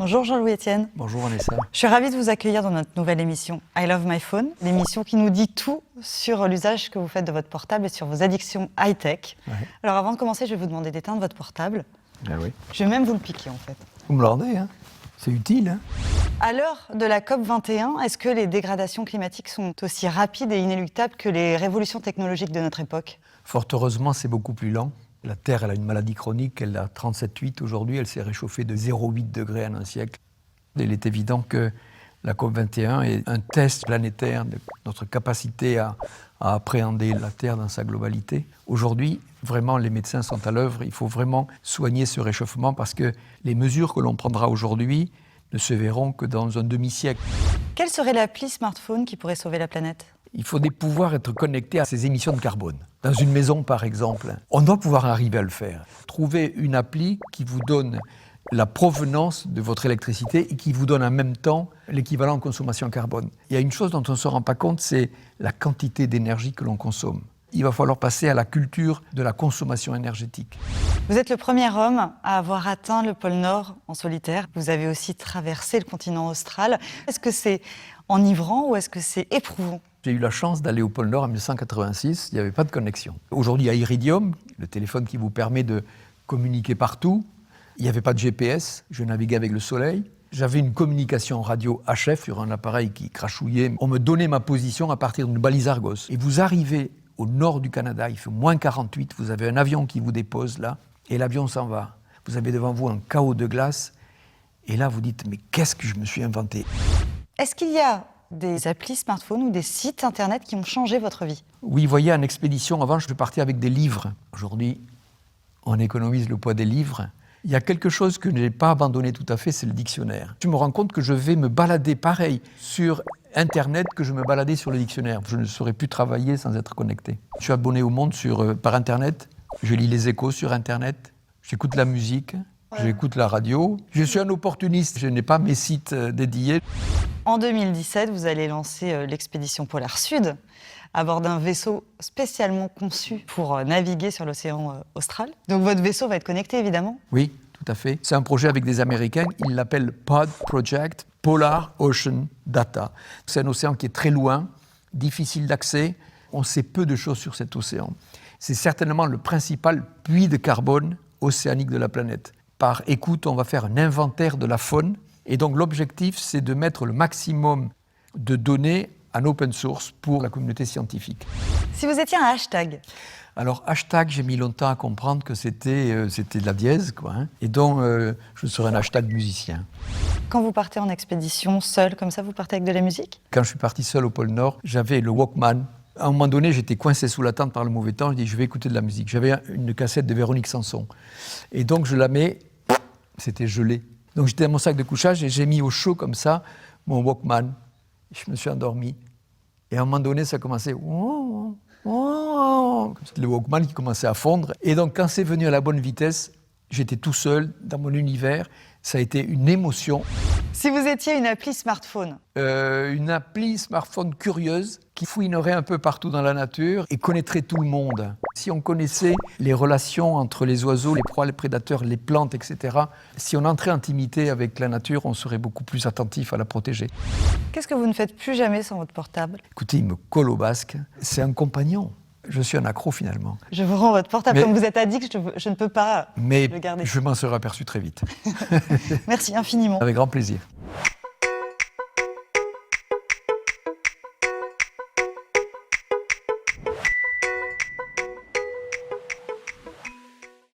Bonjour Jean-Louis Etienne. Bonjour Vanessa. Je suis ravie de vous accueillir dans notre nouvelle émission I Love My Phone, l'émission qui nous dit tout sur l'usage que vous faites de votre portable et sur vos addictions high-tech. Ouais. Alors avant de commencer, je vais vous demander d'éteindre votre portable. Ah oui. Je vais même vous le piquer en fait. Vous me le rendez, hein? C'est utile. Hein? À l'heure de la COP21, est-ce que les dégradations climatiques sont aussi rapides et inéluctables que les révolutions technologiques de notre époque? Fort heureusement, c'est beaucoup plus lent. La Terre, elle a une maladie chronique, elle a 37,8 aujourd'hui, elle s'est réchauffée de 0,8 degrés en un siècle. Il est évident que la COP21 est un test planétaire de notre capacité à appréhender la Terre dans sa globalité. Aujourd'hui, vraiment, les médecins sont à l'œuvre. Il faut vraiment soigner ce réchauffement parce que les mesures que l'on prendra aujourd'hui ne se verront que dans un demi-siècle. Quelle serait l'appli smartphone qui pourrait sauver la planète? Il faut pouvoir être connecté à ces émissions de carbone. Dans une maison, par exemple, on doit pouvoir arriver à le faire. Trouver une appli qui vous donne la provenance de votre électricité et qui vous donne en même temps l'équivalent en consommation carbone. Il y a une chose dont on ne se rend pas compte, c'est la quantité d'énergie que l'on consomme. Il va falloir passer à la culture de la consommation énergétique. Vous êtes le premier homme à avoir atteint le pôle Nord en solitaire. Vous avez aussi traversé le continent austral. Est-ce que c'est enivrant ou est-ce que c'est éprouvant? J'ai eu la chance d'aller au pôle Nord en 1986, il n'y avait pas de connexion. Aujourd'hui, il y a Iridium, le téléphone qui vous permet de communiquer partout. Il n'y avait pas de GPS, je naviguais avec le soleil. J'avais une communication radio HF sur un appareil qui crachouillait. On me donnait ma position à partir d'une balise Argos. Et vous arrivez au nord du Canada, il fait moins 48, vous avez un avion qui vous dépose là, et l'avion s'en va. Vous avez devant vous un chaos de glace, et là vous dites, mais qu'est-ce que je me suis inventé? Est-ce qu'il y a des applis smartphones ou des sites internet qui ont changé votre vie? Oui, vous voyez, en expédition, avant, je partais avec des livres. Aujourd'hui, on économise le poids des livres. Il y a quelque chose que je n'ai pas abandonné tout à fait, c'est le dictionnaire. Je me rends compte que je vais me balader pareil sur Internet que je me baladais sur le dictionnaire. Je ne saurais plus travailler sans être connecté. Je suis abonné au Monde par Internet. Je lis les échos sur Internet. J'écoute la musique. J'écoute la radio. Je suis un opportuniste. Je n'ai pas mes sites dédiés. En 2017, vous allez lancer l'expédition polaire Sud à bord d'un vaisseau spécialement conçu pour naviguer sur l'océan austral. Donc votre vaisseau va être connecté, évidemment? Oui, tout à fait. C'est un projet avec des Américains. Ils l'appellent POD Project, Polar Ocean Data. C'est un océan qui est très loin, difficile d'accès. On sait peu de choses sur cet océan. C'est certainement le principal puits de carbone océanique de la planète. Par écoute, on va faire un inventaire de la faune. Et donc l'objectif, c'est de mettre le maximum de données en open source pour la communauté scientifique. Si vous étiez un hashtag? Alors hashtag, j'ai mis longtemps à comprendre que c'était de la dièse, quoi. Hein. Et donc je serais un hashtag musicien. Quand vous partez en expédition seul, comme ça, vous partez avec de la musique? Quand je suis parti seul au pôle Nord, j'avais le Walkman. À un moment donné, j'étais coincé sous la tente par le mauvais temps. Je dis, je vais écouter de la musique. J'avais une cassette de Véronique Sanson. Et donc je la mets, c'était gelé. Donc j'étais dans mon sac de couchage et j'ai mis au chaud comme ça mon Walkman. Je me suis endormi. Et à un moment donné, ça commençait... Le Walkman qui commençait à fondre. Et donc quand c'est venu à la bonne vitesse, j'étais tout seul dans mon univers. Ça a été une émotion. Si vous étiez une appli smartphone? Une appli smartphone curieuse qui fouinerait un peu partout dans la nature et connaîtrait tout le monde. Si on connaissait les relations entre les oiseaux, les proies, les prédateurs, les plantes, etc., si on entrait en intimité avec la nature, on serait beaucoup plus attentif à la protéger. Qu'est-ce que vous ne faites plus jamais sans votre portable? Écoutez, il me colle au basque. C'est un compagnon. Je suis un accro finalement. Je vous rends votre portable. Comme vous êtes addict, je ne peux pas le garder. Mais je m'en serai aperçu très vite. Merci infiniment. Avec grand plaisir.